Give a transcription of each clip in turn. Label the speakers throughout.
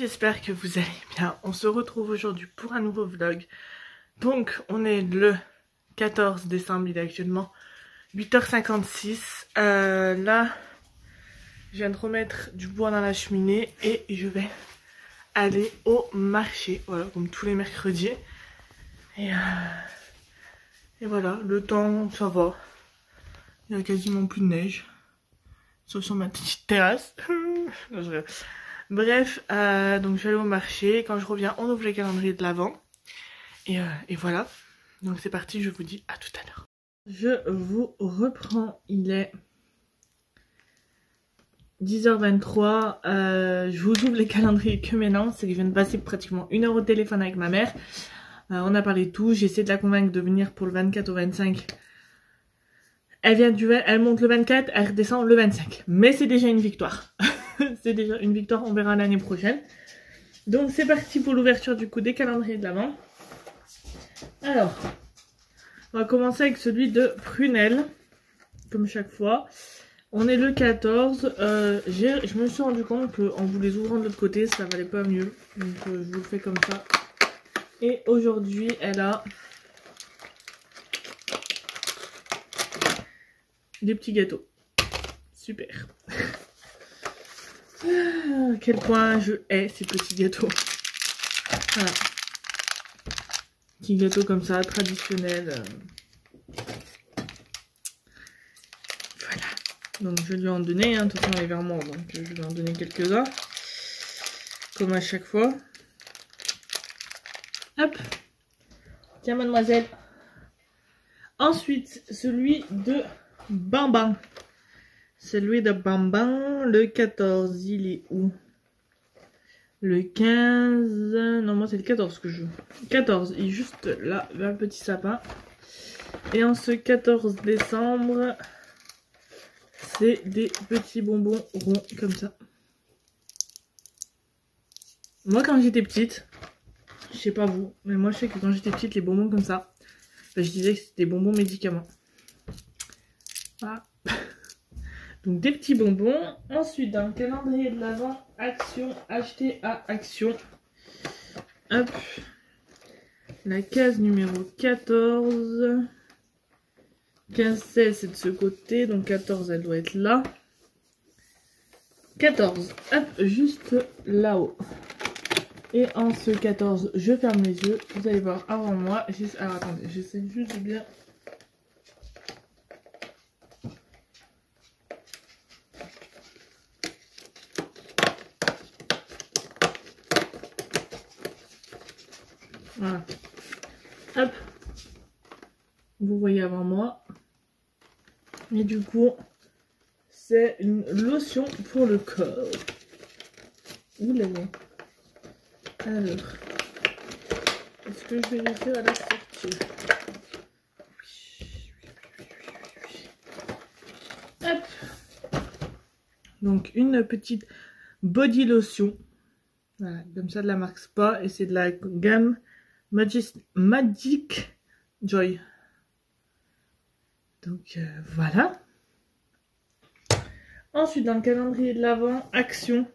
Speaker 1: j'espère que vous allez bien. On se retrouve aujourd'hui pour un nouveau vlog. Donc on est le 14 décembre, il est actuellement 8h56. Là, je viens de remettre du bois dans la cheminée et je vais aller au marché. Voilà, comme tous les mercredis. Et voilà, le temps, ça va. Il n'y a quasiment plus de neige. Sauf sur ma petite terrasse. Non, je rêve. Bref, donc je vais aller au marché. Quand je reviens, on ouvre le calendrier de l'Avent. Et voilà. Donc c'est parti, je vous dis à tout à l'heure. Je vous reprends, il est 10h23. Je vous ouvre les calendriers que maintenant. C'est que je viens de passer pratiquement 1 heure au téléphone avec ma mère. On a parlé de tout. J'ai essayé de la convaincre de venir pour le 24 au 25. Elle monte le 24, elle redescend le 25. Mais c'est déjà une victoire. C'est déjà une victoire, on verra l'année prochaine. Donc c'est parti pour l'ouverture du coup des calendriers de l'Avent. Alors, on va commencer avec celui de Prunelle, comme chaque fois. On est le 14. Je me suis rendu compte qu'en vous les ouvrant de l'autre côté, ça valait pas mieux. Donc je vous le fais comme ça. Et aujourd'hui, elle a des petits gâteaux. Super. À quel point je hais ces petits gâteaux. Voilà. Petits gâteaux comme ça, traditionnels. Voilà. Donc je lui en donner, hein. De toute façon elle est vers moi, donc je vais en donner quelques-uns. Comme à chaque fois. Hop. Tiens mademoiselle. Ensuite, celui de Bambin. Celui de Bambin, le 14, il est où? Le 15... Non, moi c'est le 14 que je joue. 14, il est juste là, vers le petit sapin. Et en ce 14 décembre, c'est des petits bonbons ronds comme ça. Moi quand j'étais petite, je sais pas vous, mais moi je sais que quand j'étais petite, les bonbons comme ça, je disais que c'était des bonbons médicaments. Voilà. Donc des petits bonbons. Ensuite dans le calendrier de l'Avent, Action, acheter à Action. Hop. La case numéro 14. 15, 16 c'est de ce côté. Donc 14 elle doit être là. 14. Hop, juste là-haut. Et en ce 14, je ferme les yeux. Vous allez voir avant moi. Alors attendez, j'essaie juste de bien... Voilà. Hop. Vous voyez avant moi. Et du coup, c'est une lotion pour le corps. Où l'avez? Alors. Est-ce que je vais réussir à la sortir? Hop. Donc, une petite body lotion. Voilà, comme ça de la marque Spa. Et c'est de la gamme Magic Joy. Donc voilà. Ensuite dans le calendrier de l'Avent, Action.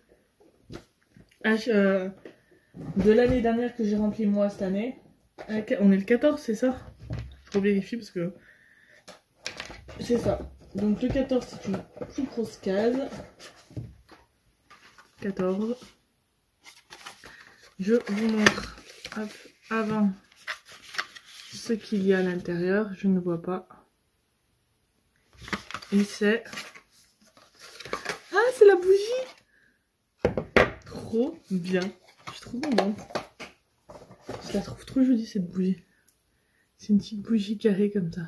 Speaker 1: De l'année dernière que j'ai rempli moi cette année. On est le 14, c'est ça? Je revérifie parce que c'est ça. Donc le 14 c'est une plus grosse case. 14. Je vous montre hop, avant ce qu'il y a à l'intérieur. Je ne vois pas. Et c'est... Ah, c'est la bougie! Trop bien. Je suis trop contente. Je la trouve trop jolie cette bougie. C'est une petite bougie carrée comme ça.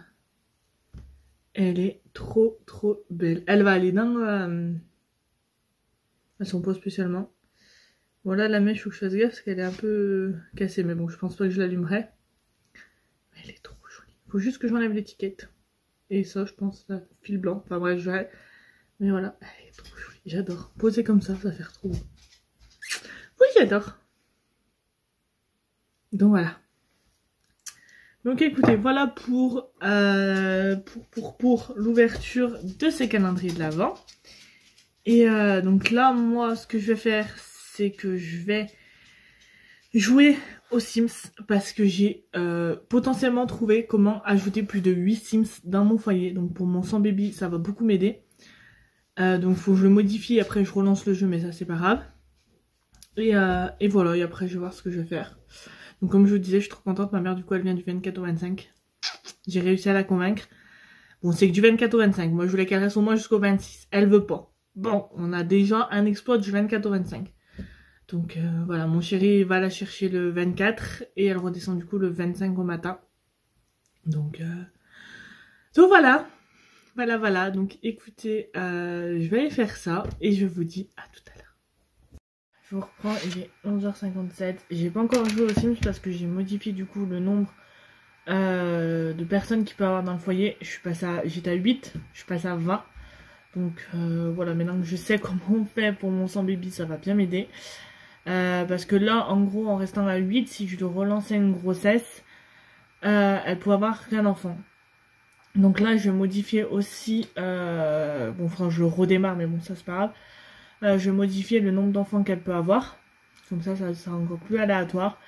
Speaker 1: Elle est trop belle. Elle va aller dans... à son pot spécialement. Voilà la mèche, faut que je fasse gaffe parce qu'elle est un peu cassée. Mais bon, je pense pas que je l'allumerai. Mais elle est trop jolie. Faut juste que j'enlève l'étiquette. Et ça, je pense, ça fil blanc. Enfin bref, je verrai. Mais voilà, elle est trop jolie. J'adore. Poser comme ça va faire trop beau. Oui, j'adore. Donc voilà. Donc écoutez, voilà pour l'ouverture de ces calendriers de l'Avent. Et donc là, moi, ce que je vais faire, c'est que je vais jouer aux Sims parce que j'ai potentiellement trouvé comment ajouter plus de 8 Sims dans mon foyer. Donc pour mon sans baby, ça va beaucoup m'aider. Donc faut que je le modifie, après je relance le jeu, mais ça c'est pas grave. Et voilà, et après je vais voir ce que je vais faire. Donc comme je vous disais, je suis trop contente, ma mère du coup elle vient du 24 au 25. J'ai réussi à la convaincre. Bon, c'est que du 24 au 25, moi je voulais qu'elle reste au moins jusqu'au 26. Elle veut pas. Bon, on a déjà un exploit du 24 au 25. Donc voilà, mon chéri va la chercher le 24 et elle redescend du coup le 25 au matin. Donc voilà. Voilà. Donc écoutez, je vais aller faire ça et je vous dis à tout à l'heure. Je vous reprends, il est 11h57. J'ai pas encore joué aux Sims parce que j'ai modifié du coup le nombre de personnes qu'il peut avoir dans le foyer. J'étais à 8, je suis passée à 20. Donc voilà, maintenant que je sais comment on fait pour mon sans baby, ça va bien m'aider. Parce que là, en gros, en restant à 8, si je dois relancer une grossesse, elle peut avoir qu'un enfant. Donc là, je vais modifier aussi... bon, enfin, je redémarre, mais bon, ça c'est pas grave. Je vais modifier le nombre d'enfants qu'elle peut avoir. Comme ça sera encore plus aléatoire.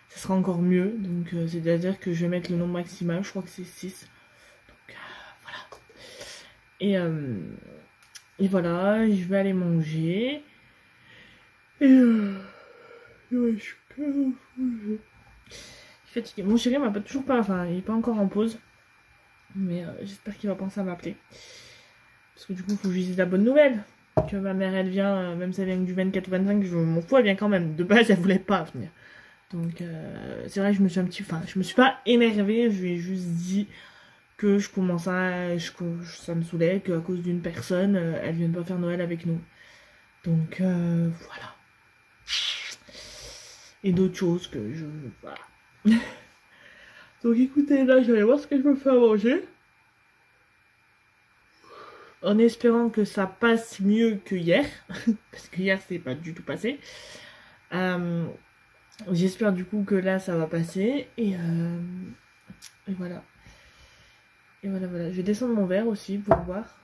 Speaker 1: Ça sera encore mieux. Donc, c'est-à-dire que je vais mettre le nombre maximal. Je crois que c'est 6. Donc, voilà. Et voilà, je vais aller manger. Ouais, je suis fatiguée. Mon chéri m'a toujours pas... Enfin, il est pas encore en pause. Mais j'espère qu'il va penser à m'appeler. Parce que du coup, il faut que je lui dise la bonne nouvelle. Que ma mère, elle vient, même si elle vient du 24 au 25, je m'en fous, elle vient quand même. De base, elle voulait pas venir. Donc, c'est vrai que je me suis un petit... Enfin, je me suis pas énervée, je lui ai juste dit que je commençais à... ça me saoulait, qu'à cause d'une personne, elle vienne pas faire Noël avec nous. Donc, voilà. Et d'autres choses que je... Voilà. Donc, écoutez, là, je vais aller voir ce que je me fais à manger. En espérant que ça passe mieux que hier. Parce que hier, c'est pas du tout passé. J'espère du coup que là, ça va passer. Et voilà. Et voilà. Je vais descendre mon verre aussi pour voir.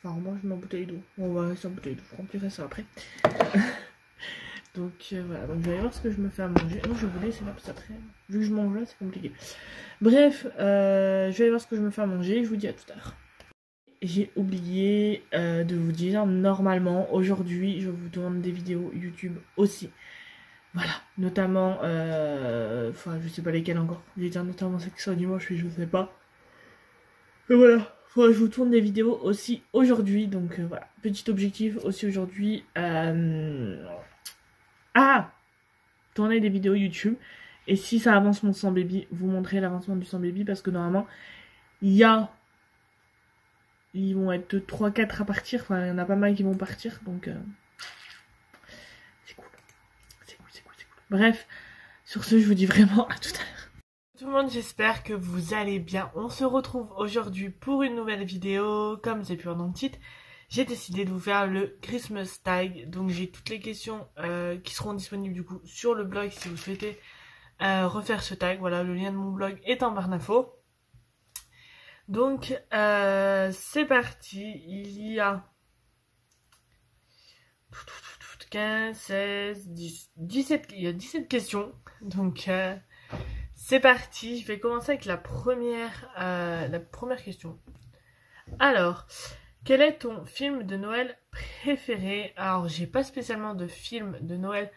Speaker 1: Enfin, moi, je mets ma bouteille d'eau. On va rester en bouteille d'eau. Je remplirai ça après. Donc, voilà. Donc, je vais aller voir ce que je me fais à manger. Non, je vais vous laisser là, parce qu'après, vu que je mange là, c'est compliqué. Bref, je vais aller voir ce que je me fais à manger. Je vous dis à tout à l'heure. J'ai oublié de vous dire, normalement, aujourd'hui, je vous tourne des vidéos YouTube aussi. Voilà, notamment, enfin, je sais pas lesquelles encore. Je vais dire notamment celles qui sont dimanche, je sais pas. Et voilà, je vous tourne des vidéos aussi aujourd'hui. Donc voilà, petit objectif aussi aujourd'hui. Tourner des vidéos YouTube. Et si ça avance mon sans baby, vous montrer l'avancement du sans baby. Parce que normalement, ils vont être 3-4 à partir. Enfin, il y en a pas mal qui vont partir. Donc, c'est cool. C'est cool. Bref, sur ce, je vous dis vraiment à tout à l'heure. Tout le monde, j'espère que vous allez bien. On se retrouve aujourd'hui pour une nouvelle vidéo. Comme c'est pu voir dans le titre, j'ai décidé de vous faire le Christmas tag. Donc, j'ai toutes les questions qui seront disponibles du coup sur le blog si vous souhaitez refaire ce tag. Voilà, le lien de mon blog est en barre d'infos. Donc, c'est parti. Il y a 15, 16, 17, il y a 17 questions. Donc, c'est parti. Je vais commencer avec la première question. Alors, quel est ton film de Noël préféré? Alors, j'ai pas spécialement de film de Noël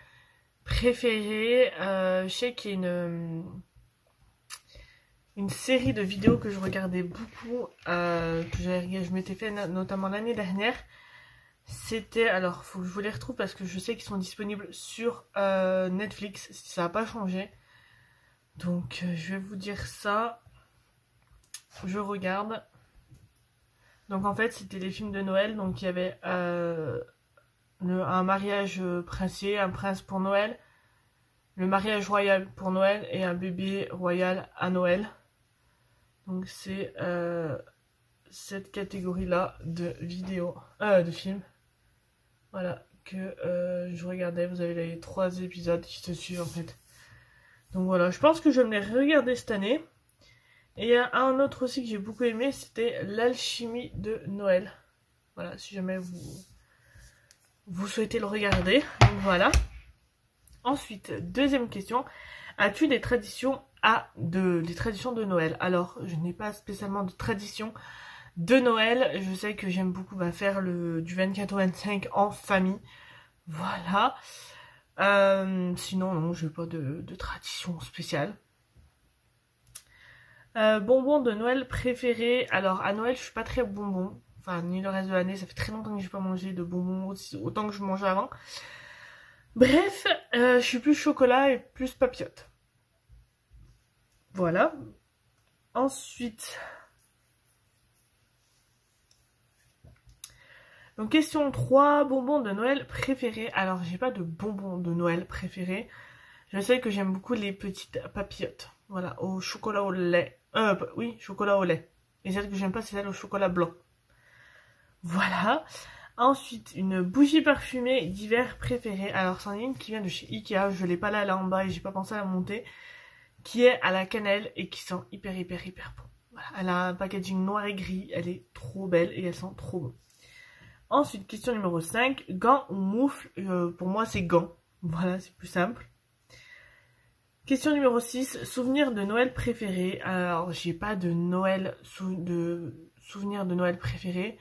Speaker 1: préféré. Je sais qu'il y a une série de vidéos que je regardais beaucoup, je m'étais fait notamment l'année dernière. C'était, alors faut que je vous les retrouve parce que je sais qu'ils sont disponibles sur Netflix, ça n'a pas changé. Donc je vais vous dire ça. Je regarde. Donc en fait c'était les films de Noël, donc il y avait un mariage princier, un prince pour Noël, le mariage royal pour Noël et un bébé royal à Noël. Donc c'est cette catégorie-là de vidéos, de films. Voilà, que je regardais. Vous avez les 3 épisodes qui se suivent en fait. Donc voilà, je pense que je vais me les regarder cette année. Et il y a un autre aussi que j'ai beaucoup aimé, c'était l'alchimie de Noël. Voilà, si jamais vous souhaitez le regarder. Donc voilà. Ensuite, deuxième question. As-tu des traditions des traditions de Noël? Alors, je n'ai pas spécialement de tradition de Noël. Je sais que j'aime beaucoup faire du 24 au 25 en famille. Voilà. Sinon, non, je n'ai pas de tradition spéciale. Bonbons de Noël préférés. Alors, à Noël, je suis pas très bonbon. Enfin, ni le reste de l'année. Ça fait très longtemps que j'ai pas mangé de bonbons autant que je mangeais avant. Bref, je suis plus chocolat et plus papillote. Voilà. Ensuite... Donc question 3, bonbons de Noël préférés. Alors j'ai pas de bonbons de Noël préférés. Je sais que j'aime beaucoup les petites papillotes. Voilà, au chocolat au lait. Oui, chocolat au lait. Et celle que j'aime pas, c'est celle au chocolat blanc. Voilà. Ensuite, une bougie parfumée d'hiver préférée. Alors c'en est une qui vient de chez Ikea. Je l'ai pas là en bas et j'ai pas pensé à la monter. Qui est à la cannelle et qui sent hyper bon. Voilà. Elle a un packaging noir et gris. Elle est trop belle et elle sent trop bon. Ensuite, question numéro 5, gants ou moufles? Pour moi, c'est gants. Voilà, c'est plus simple. Question numéro 6, souvenirs de Noël préférés. Alors, j'ai pas de souvenirs de Noël préférés.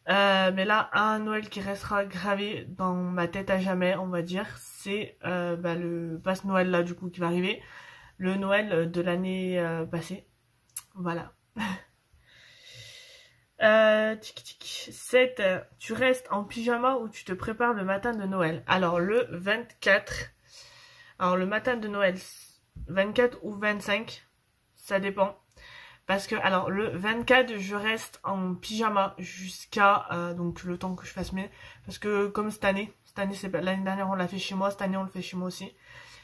Speaker 1: Mais là, un Noël qui restera gravé dans ma tête à jamais, on va dire, c'est le passe Noël là, du coup, qui va arriver. Le Noël de l'année passée. Voilà. 7. Tu restes en pyjama ou tu te prépares le matin de Noël? Alors le 24. Alors le matin de Noël, 24 ou 25, ça dépend. Parce que alors le 24, je reste en pyjama jusqu'à donc le temps que je fasse mes... Parce que comme cette année c'est pas... l'année dernière on l'a fait chez moi, cette année on le fait chez moi aussi.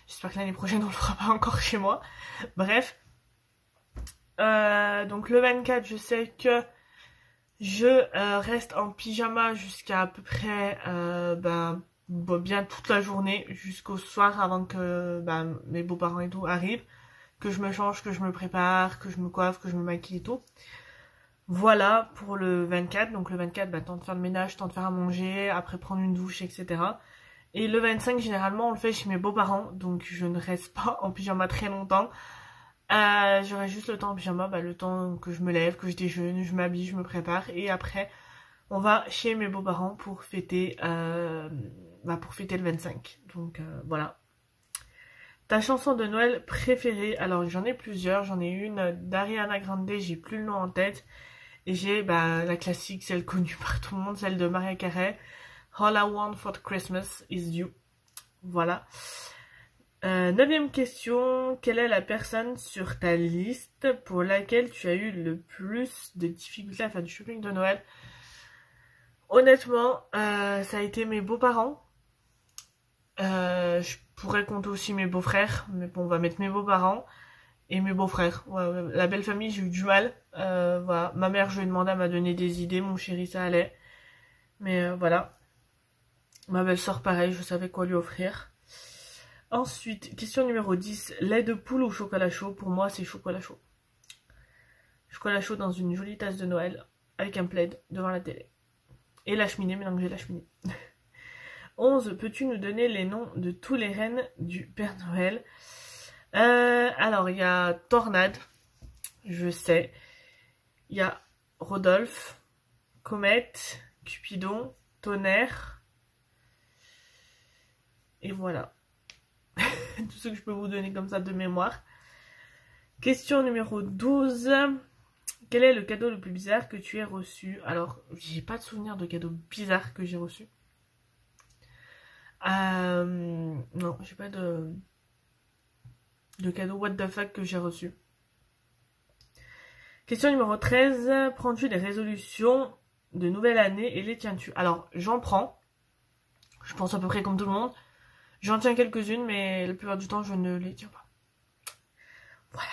Speaker 1: J'espère que l'année prochaine on le fera pas encore chez moi. Bref. Donc le 24, je sais que je reste en pyjama jusqu'à à peu près bien toute la journée, jusqu'au soir avant que mes beaux-parents et tout arrivent, que je me change, que je me prépare, que je me coiffe, que je me maquille et tout. Voilà pour le 24. Donc le 24, temps de faire le ménage, temps de faire à manger, après prendre une douche, etc. Et le 25, généralement, on le fait chez mes beaux-parents, donc je ne reste pas en pyjama très longtemps. J'aurai juste le temps en pyjama, le temps que je me lève, que je déjeune, je m'habille, je me prépare et après on va chez mes beaux-parents pour fêter le 25. Donc voilà. Ta chanson de Noël préférée? Alors j'en ai plusieurs, j'en ai une d'Ariana Grande, j'ai plus le nom en tête. Et j'ai la classique, celle connue par tout le monde, celle de Mariah Carey, All I Want for Christmas is You. Voilà. 9e question, quelle est la personne sur ta liste pour laquelle tu as eu le plus de difficultés à faire du shopping de Noël? Honnêtement, ça a été mes beaux-parents. Je pourrais compter aussi mes beaux-frères, mais bon, on va mettre mes beaux-parents et mes beaux-frères. Ouais, la belle famille, j'ai eu du mal. Voilà. Ma mère, je lui ai demandé, elle m'a donné des idées, mon chéri, ça allait. Mais voilà. Ma belle-sœur, pareil, je savais quoi lui offrir. Ensuite, question numéro 10. Lait de poule ou chocolat chaud? Pour moi, c'est chocolat chaud. Chocolat chaud dans une jolie tasse de Noël, avec un plaid devant la télé. Et la cheminée, maintenant que j'ai la cheminée. 11. Peux-tu nous donner les noms de tous les reines du Père Noël? Alors, il y a Tornade, je sais. Il y a Rodolphe, Comète, Cupidon, Tonnerre. Et voilà. Tout ce que je peux vous donner comme ça de mémoire. Question numéro 12. Quel est le cadeau le plus bizarre que tu aies reçu? Alors, j'ai pas de souvenir de cadeau bizarre que j'ai reçu. Non, j'ai pas de cadeau what the fuck que j'ai reçu. Question numéro 13. Prends-tu des résolutions de nouvelle année et les tiens-tu? Alors, j'en prends. Je pense à peu près comme tout le monde. J'en tiens quelques-unes, mais la plupart du temps, je ne les tiens pas. Voilà.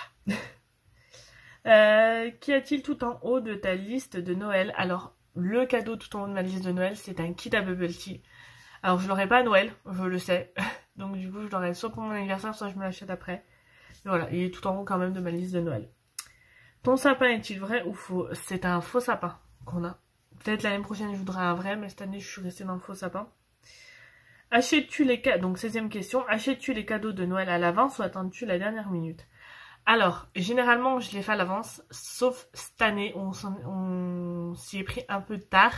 Speaker 1: Qu'y a-t-il tout en haut de ta liste de Noël? Alors, le cadeau tout en haut de ma liste de Noël, c'est un kit à bubble tea. Alors, je l'aurai pas à Noël, je le sais. Donc, du coup, je l'aurai soit pour mon anniversaire, soit je me l'achète après. Mais voilà, il est tout en haut quand même de ma liste de Noël. Ton sapin est-il vrai ou faux? C'est un faux sapin qu'on a. Peut-être l'année prochaine, je voudrais un vrai, mais cette année, je suis restée dans le faux sapin. Achètes-tu les cadeaux, donc 16e question, achètes-tu les cadeaux de Noël à l'avance ou attends-tu la dernière minute? Alors, généralement, je les fais à l'avance, sauf cette année, on s'y est pris un peu tard.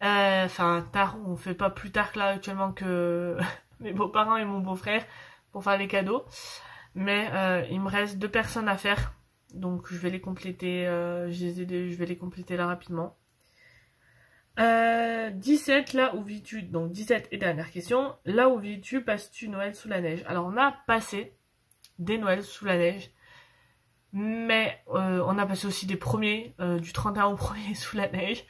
Speaker 1: Enfin, tard, on fait pas plus tard que là actuellement que mes beaux-parents et mon beau-frère pour faire les cadeaux. Mais il me reste 2 personnes à faire, donc je vais les compléter, je vais les compléter là rapidement. 17, là où vis-tu, donc 17 et dernière question, là où vis-tu, passes-tu Noël sous la neige? Alors on a passé des Noëls sous la neige, mais on a passé aussi des premiers, du 31 au 1er sous la neige,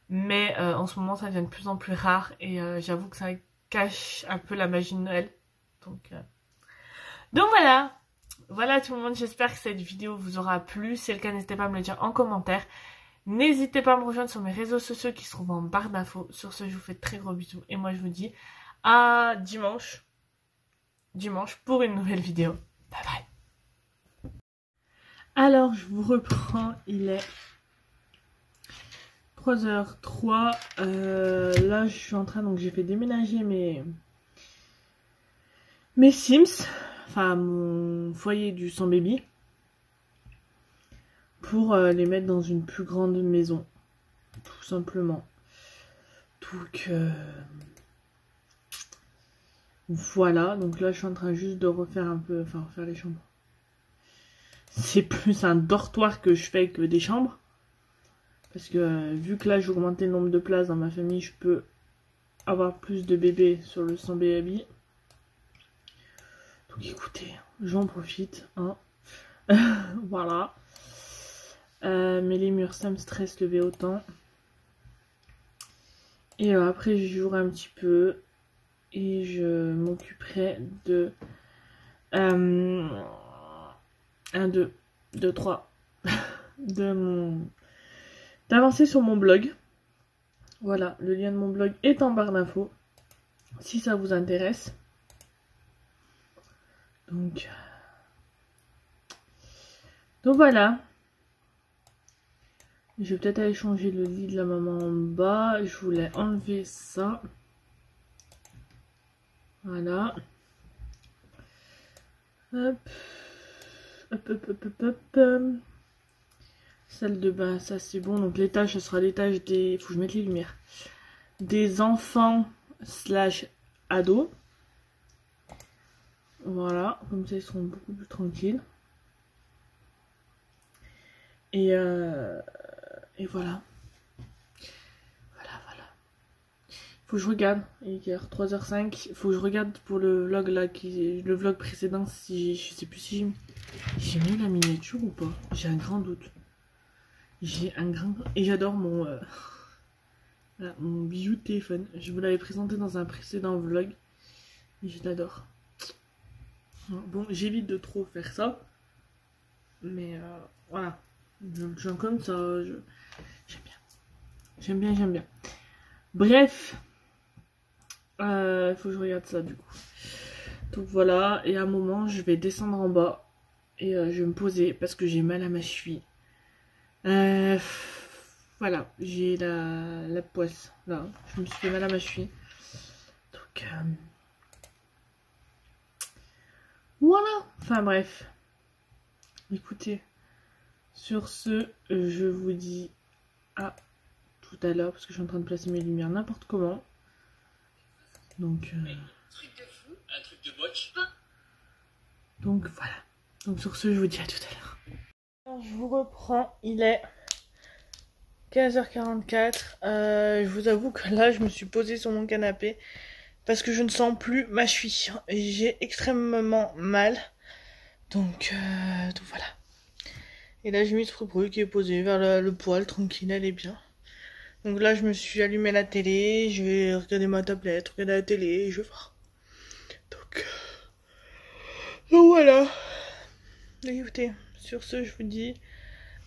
Speaker 1: mais en ce moment ça devient de plus en plus rare et j'avoue que ça cache un peu la magie de Noël. Donc voilà tout le monde, j'espère que cette vidéo vous aura plu, si c'est le cas n'hésitez pas à me le dire en commentaire. N'hésitez pas à me rejoindre sur mes réseaux sociaux qui se trouvent en barre d'infos. Sur ce, je vous fais de très gros bisous. Et moi, je vous dis à dimanche pour une nouvelle vidéo. Bye bye. Alors, je vous reprends. Il est 3h03. Là, je suis en train, donc j'ai fait déménager mes Sims. Enfin, mon foyer du sans baby. Pour les mettre dans une plus grande maison, tout simplement. Donc voilà, donc là je suis en train juste de refaire un peu, enfin refaire les chambres. C'est plus un dortoir que je fais que des chambres. Parce que vu que là j'ai augmenté le nombre de places dans ma famille, je peux avoir plus de bébés sur le sans baby. Donc écoutez, j'en profite, hein. Voilà. Mais les murs, ça me stresse lever autant. Et après, je jouerai un petit peu. Et je m'occuperai de 1, 2, 3 d'avancer sur mon blog. Voilà, le lien de mon blog est en barre d'infos. Si ça vous intéresse. Donc voilà. Je vais peut-être aller changer le lit de la maman en bas. Je voulais enlever ça. Voilà. Hop. Hop, hop, hop, hop, hop. Salle de bain, ça c'est bon. Donc l'étage, ce sera l'étage des... Faut que je mette les lumières. Des enfants / ados. Voilà. Comme ça, ils seront beaucoup plus tranquilles. Et voilà. Voilà. Faut que je regarde. Il est 3h05. Faut que je regarde pour le vlog là, le vlog précédent, si je sais plus si j'ai mis la miniature ou pas. J'ai un grand doute. Et j'adore mon voilà, mon bijou de téléphone. Je vous l'avais présenté dans un précédent vlog. Et je l'adore. Bon, j'évite de trop faire ça. Mais voilà. J'aime comme ça. J'aime bien. Bref. Il faut que je regarde ça du coup. Donc voilà. Et à un moment, je vais descendre en bas. Et je vais me poser parce que j'ai mal à ma cheville. Voilà. J'ai la poisse. Là. Je me suis fait mal à ma cheville. Donc voilà. Enfin bref. Écoutez. Sur ce, je vous dis à tout à l'heure parce que je suis en train de placer mes lumières n'importe comment. Donc,
Speaker 2: truc de fou, un truc de botch.
Speaker 1: Donc voilà. Donc sur ce, je vous dis à tout à l'heure. Alors, je vous reprends. Il est 15h44. Je vous avoue que là, je me suis posée sur mon canapé parce que je ne sens plus ma cheville. Et j'ai extrêmement mal. Donc voilà. Et là, j'ai mis ce Frou qui est posé vers le poêle, tranquille, elle est bien. Donc là, je me suis allumé la télé, je vais regarder ma tablette, regarder la télé, et je vais voir. Donc voilà. Écoutez, sur ce, je vous dis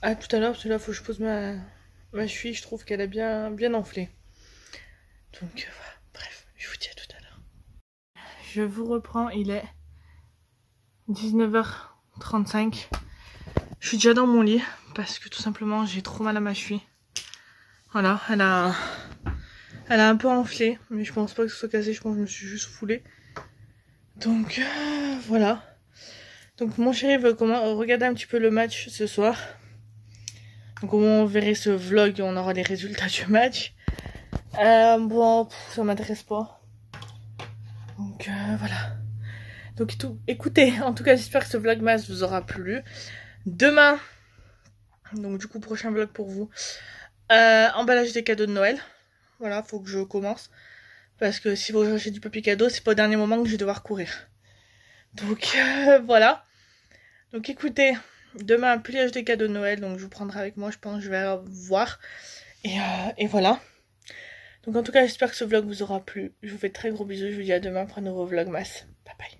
Speaker 1: à tout à l'heure, parce que là, il faut que je pose ma cheville, je trouve qu'elle a bien enflé. Donc voilà, bref, je vous dis à tout à l'heure. Je vous reprends, il est 19h35. Je suis déjà dans mon lit parce que tout simplement j'ai trop mal à ma cheville. Voilà, elle a Elle a un peu enflé, mais je pense pas que ce soit cassé, je pense que je me suis juste foulée. Donc voilà. Donc mon chéri veut regarder un petit peu le match ce soir. Donc on verrait ce vlog, on aura les résultats du match. Bon, ça m'intéresse pas. Donc voilà. Donc écoutez, en tout cas j'espère que ce vlogmas vous aura plu. Demain, donc du coup prochain vlog pour vous, emballage des cadeaux de Noël. Voilà, faut que je commence. Parce que si vous cherchez du papier cadeau, c'est pas au dernier moment que je vais devoir courir. Donc voilà. Donc écoutez, demain un pliage des cadeaux de Noël, donc je vous prendrai avec moi, je pense que je vais voir. Et voilà. Donc en tout cas, j'espère que ce vlog vous aura plu. Je vous fais de très gros bisous, je vous dis à demain pour un nouveau vlogmas. Bye bye.